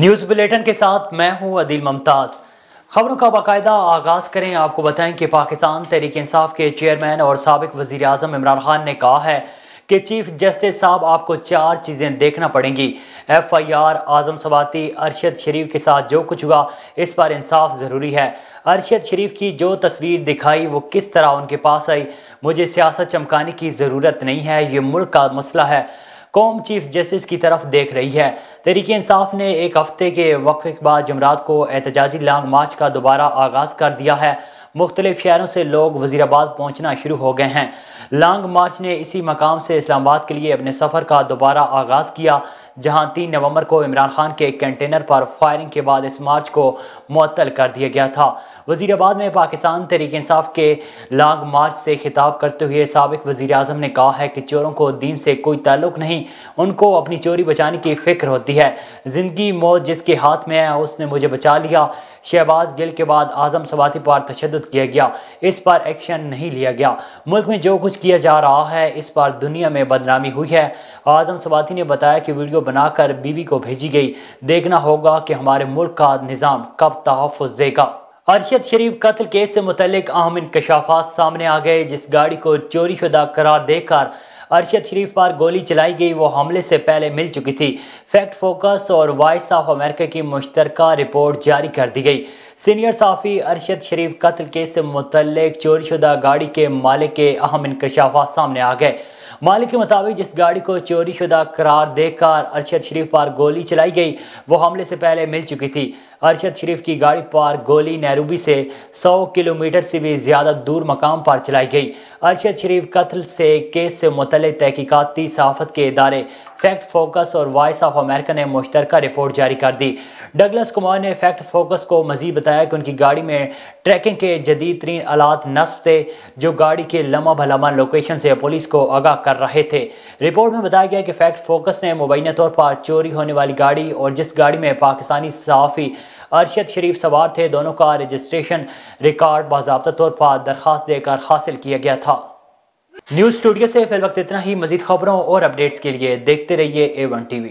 News bulletin کے ساتھ میں ہوں عدیل ممتاز۔ خبروں کا باقاعدہ آغاز کریں۔ آپ کو بتائیں کہ پاکستان تحریک انصاف کے چیئرمین اور سابق وزیر اعظم عمران خان نے کہا ہے کہ چیف جسٹس صاحب آپ کو 4 چیزیں دیکھنا پڑیں گی۔ FIR اعظم سواتی ارشد شریف کے ساتھ جو کچھ ہوا اس پر انصاف ضروری ہے۔ ارشد شریف کی جو تصویر دکھائی وہ کس طرح ان کے پاس آئی، مجھے سیاست چمکانے کی ضرورت نہیں ہے، یہ ملک کا مسئلہ ہے۔ قوم چیف جسٹس کی طرف دیکھ رہی ہے۔ تحریک انصاف نے ایک ہفتے کے وقفے کے بعد جمعرات کو احتجاجی لانگ مارچ کا دوبارہ آغاز کر دیا ہے۔ مختلف شہروں سے لوگ وزیر آباد پہنچنا شروع ہو گئے ہیں۔ لانگ مارچ نے اسی مقام سے اسلام آباد کے لیے اپنے سفر کا دوبارہ آغاز کیا، جہاں 3 نومبر کو عمران خان کے کنٹینر پر فائرنگ کے بعد اس مارچ کو معطل کر دیا گیا تھا۔ وزیر آباد میں پاکستان تحریک انصاف کے لانگ مارچ سے خطاب کرتے ہوئے سابق وزیر اعظم نے کہا ہے کہ چوروں کو دین سے کوئی تعلق نہیں، ان کو اپنی چوری بچانے کی فکر ہوتی ہے۔ زندگی موت جس کے ہاتھ میں ہے اس نے مجھے بچا لیا۔ شہباز گل کے بعد اعظم سواتی پر تشدد کیا گیا، اس پر ایکشن نہیں لیا گیا۔ ملک میں جو کچھ کیا جا رہا ہے اس پر دنیا میں بدنامی ہوئی ہے۔ اعظم سواتی نے بتایا کہ ویڈیو بنا کر بیوی کو بھیجی گئی، دیکھنا ہوگا کہ ہمارے ملک کا نظام کب تحفظ دے گا۔ ارشد شریف قتل کیس سے متعلق اہم انکشافات سامنے آ گئے۔ جس گاڑی کو چوری شدہ قرار دے کر ارشد شریف پر گولی چلائی گئی وہ حملے سے پہلے مل چکی تھی۔ فیکٹ فوکس اور وائس آف امریکہ کی مشترکہ رپورٹ جاری کر دی گئی۔ سینئر صحافی ارشد شریف قتل کیس سے متعلق چوری شدہ گاڑی کے مالک کے اہم انکشافات سامنے آ گئے۔ مالک کے مطابق جس گاڑی کو چوری شدہ قرار دے کر ارشد شریف پر گولی چلائی گئی وہ حملے سے پہلے مل چکی تھی۔ ارشد شریف کی گاڑی پر گولی نیروبی سے 100 کلومیٹر سے بھی زیادہ دور مقام پر چلائی گئی۔ ارشد شریف قتل سے کیس سے متعلق تحقیقاتی صحافت کے ادارے فیکٹ فوکس اور وائس آف امریکہ نے مشترکہ رپورٹ جاری کر دی۔ ڈگلس کمار نے فیکٹ فوکس کو مزید بتایا کہ ان کی گاڑی میں ٹریکنگ کے جدید ترین آلات نصب تھے جو گاڑی کے لمحہ بلمحہ لوکیشن سے پولیس کو آگاہ کر رہے تھے۔ رپورٹ میں بتایا گیا کہ فیکٹ فوکس نے مبینہ طور پر چوری ہونے والی گاڑی اور جس گاڑی میں پاکستانی صحافی ارشد شریف سوار تھے دونوں کا رجسٹریشن ریکارڈ باضابطہ طور پر درخواست دے کر حاصل کیا گیا تھا۔ نیوز اسٹوڈیو سے فی الوقت اتنا ہی۔ مزید خبروں اور اپڈیٹس کے لیے دیکھتے رہیے A1 TV۔